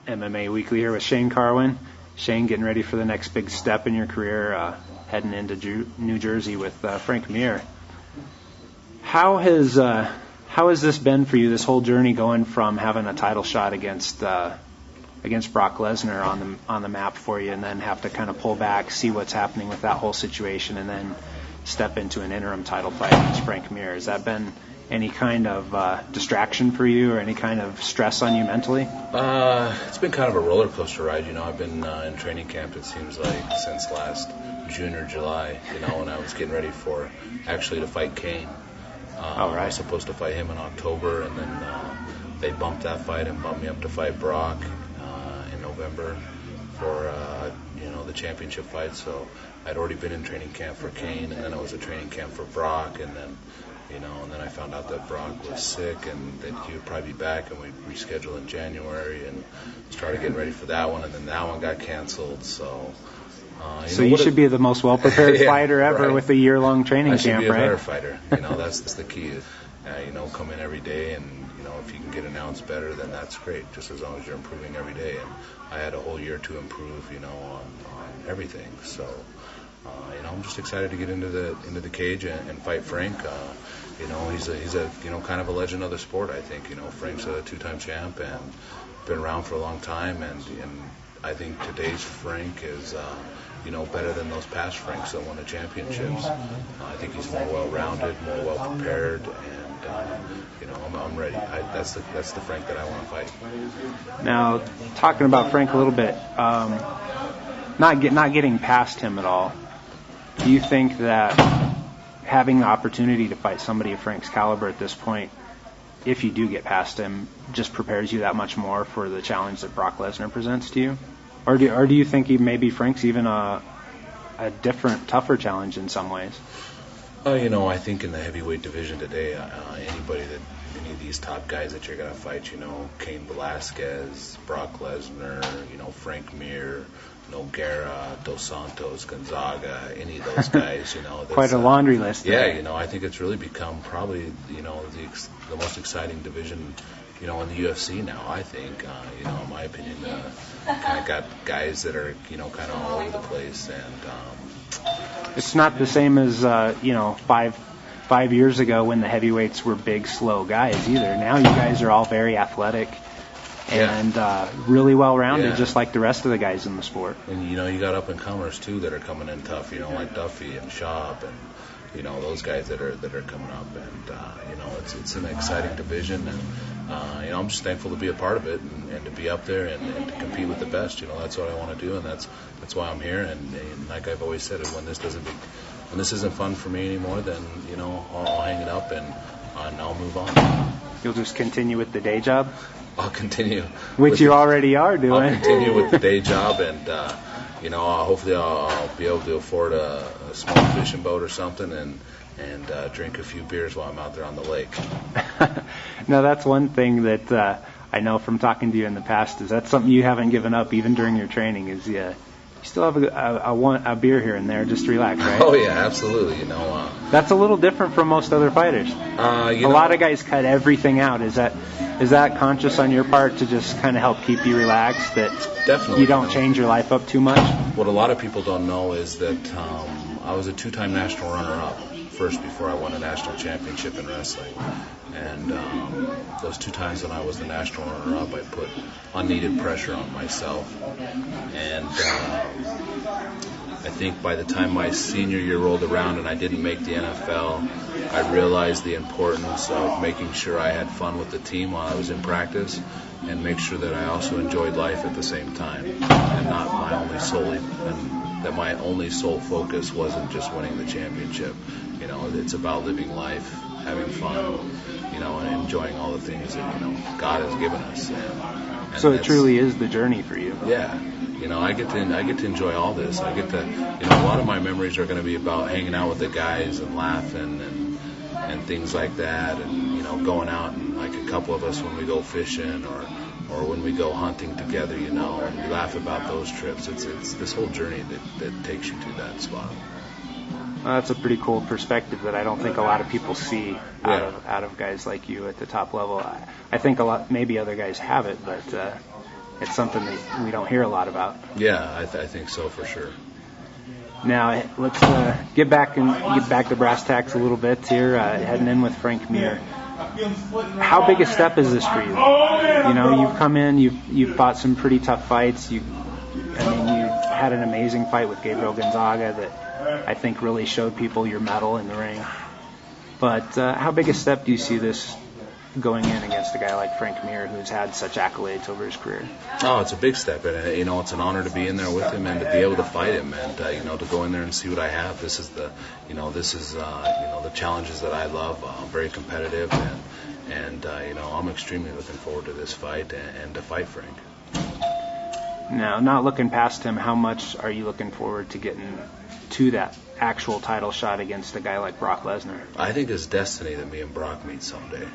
MMA Weekly here with Shane Carwin. Shane, getting ready for the next big step in your career, heading into New Jersey with Frank Mir. How has this been for you, this whole journey going from having a title shot against Brock Lesnar on the map for you, and then have to kind of pull back, see what's happening with that whole situation, and then step into an interim title fight against Frank Mir? Has that been any kind of distraction for you, or any kind of stress on you mentally? It's been kind of a roller coaster ride. I've been in training camp, it seems like, since last June or July, and I was getting ready to fight Kane. I was supposed to fight him in October, and then they bumped that fight and bumped me up to fight Brock in November for the championship fight. So I'd already been in training camp for Kane, and then it was a training camp for Brock, and then I found out that Brock was sick and that he would probably be back, and we rescheduled in January and started getting ready for that one, and then that one got canceled. So you should be the most well-prepared fighter ever, right, with a year-long training camp, right? I should be a better fighter. That's the key. Come in every day, and if you can get announced better, then that's great, just as long as you're improving every day. And I had a whole year to improve, on everything. So, I'm just excited to get into the cage and fight Frank. He's a kind of a legend of the sport, I think. Frank's a two-time champ and been around for a long time, and I think today's Frank is better than those past Franks that won the championships. I think he's more well-rounded, more well-prepared, and I'm ready. That's the Frank that I want to fight. Now, talking about Frank a little bit, not getting past him at all, do you think that having the opportunity to fight somebody of Frank's caliber at this point, if you do get past him, just prepares you that much more for the challenge that Brock Lesnar presents to you? Or do you think maybe Frank's even a different, tougher challenge in some ways? I think in the heavyweight division today, any of these top guys that you're going to fight, Cain Velasquez, Brock Lesnar, Frank Mir, Nogueira, Dos Santos, Gonzaga, any of those guys, Quite a laundry list. Yeah, I think it's really become probably, the most exciting division, in the UFC now, I think. In my opinion, kind of got guys that are, kind of all over the place. And it's not the same as, 5 years ago when the heavyweights were big, slow guys either. Now you guys are all very athletic and really well-rounded, just like the rest of the guys in the sport. And, you got up-and-comers, too, that are coming in tough, like Duffy and Schaub and, those guys that are coming up. And, it's an exciting division. And, I'm just thankful to be a part of it and to be up there and to compete with the best. That's what I want to do, and that's why I'm here. And like I've always said, when this isn't fun for me anymore, then, I'll hang it up and I'll move on. You'll just continue with the day job? I'll continue. Which you already are doing. I'll continue with the day job, and hopefully I'll be able to afford a small fishing boat or something and drink a few beers while I'm out there on the lake. Now, that's one thing that I know from talking to you in the past, is that's something you haven't given up even during your training, is you still have a beer here and there just to relax, right? Oh, yeah, absolutely. That's a little different from most other fighters. A lot of guys cut everything out. Is that conscious on your part to just kind of help keep you relaxed, that definitely you don't change your life up too much? What a lot of people don't know is that I was a two-time national runner-up first before I won a national championship in wrestling. And those 2 times when I was the national runner-up, I put unneeded pressure on myself. And I think by the time my senior year rolled around and I didn't make the NFL, I realized the importance of making sure I had fun with the team while I was in practice, and make sure that I also enjoyed life at the same time, and not my only sole focus wasn't just winning the championship. It's about living life, having fun, and enjoying all the things that God has given us. And so it truly is the journey for you. Yeah, I get to enjoy all this. I get to, a lot of my memories are going to be about hanging out with the guys and laughing and things like that, and going out, and like a couple of us when we go fishing or when we go hunting together, and we laugh about those trips. It's this whole journey that takes you to that spot. That's a pretty cool perspective that I don't think a lot of people see out of guys like you at the top level. I think maybe other guys have it, but it's something that we don't hear a lot about. Yeah, I think so for sure. Now let's get back to brass tacks a little bit here. Heading in with Frank Mir. How big a step is this for you? You know, you've come in, you've fought some pretty tough fights. You had an amazing fight with Gabriel Gonzaga that I think really showed people your mettle in the ring. But how big a step do you see this going in against a guy like Frank Mir, who's had such accolades over his career? Oh, it's a big step, and you know, it's an honor to be in there with him and to be able to fight him, and you know, to go in there and see what I have. This is the challenges that I love. I'm very competitive, and you know, I'm extremely looking forward to this fight and to fight Frank. Now, not looking past him, how much are you looking forward to getting to that actual title shot against a guy like Brock Lesnar? I think it's destiny that me and Brock meet someday.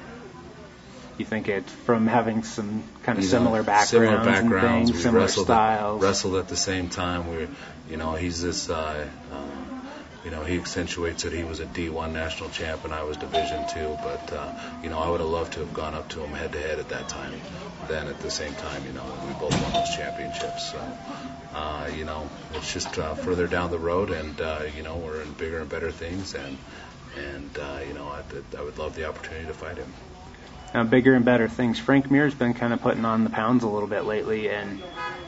You think it's from having some kind of similar backgrounds and things, similar styles? Wrestled at the same time. He's this. He accentuates that he was a D1 national champ and I was Division II. But I would have loved to have gone up to him head to head at that time. Then at the same time, we both won those championships. So, it's just further down the road, and we're in bigger and better things, and I would love the opportunity to fight him. Bigger and better things. Frank Mir's been kind of putting on the pounds a little bit lately, and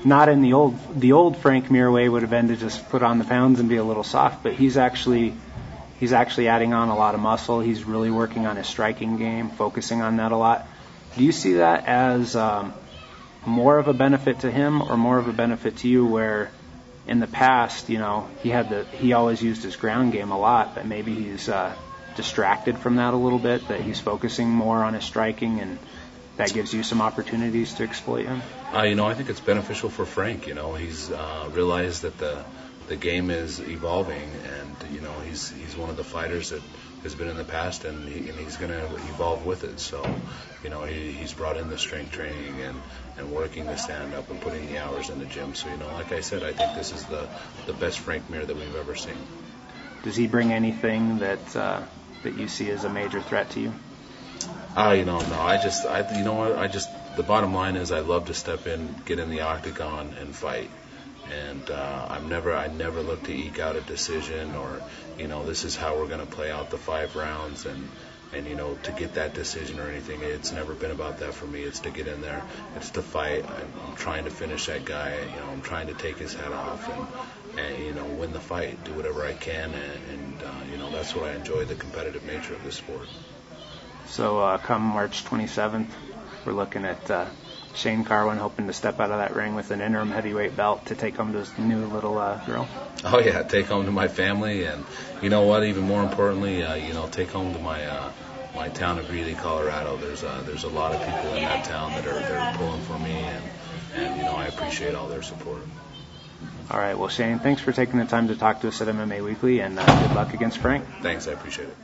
not in the old Frank Mir way would have been to just put on the pounds and be a little soft, but he's actually adding on a lot of muscle. He's really working on his striking game, focusing on that a lot. Do you see that as more of a benefit to him or more of a benefit to you, where in the past, he always used his ground game a lot, but maybe he's distracted from that a little bit, that he's focusing more on his striking, and that gives you some opportunities to exploit him? I think it's beneficial for Frank. He's realized that the game is evolving, and he's one of the fighters that has been in the past, and he's going to evolve with it. So, he's brought in the strength training and working to stand up and putting the hours in the gym. So, like I said, I think this is the best Frank Mir that we've ever seen. Does he bring anything that you see as a major threat to you? No. The bottom line is I love to step in, get in the octagon, and fight. And I never look to eke out a decision, or this is how we're going to play out the 5 rounds and to get that decision or anything. It's never been about that for me. It's to get in there. It's to fight. I'm trying to finish that guy. I'm trying to take his head off and win the fight, do whatever I can, and that's what I enjoy, the competitive nature of this sport. So come March 27th, we're looking at Shane Carwin hoping to step out of that ring with an interim heavyweight belt to take home to his new little girl. Oh yeah, take home to my family, and you know what? Even more importantly, take home to my town of Greeley, Colorado. There's a lot of people in that town that are pulling for me, and I appreciate all their support. All right, well, Shane, thanks for taking the time to talk to us at MMA Weekly, and good luck against Frank. Thanks, I appreciate it.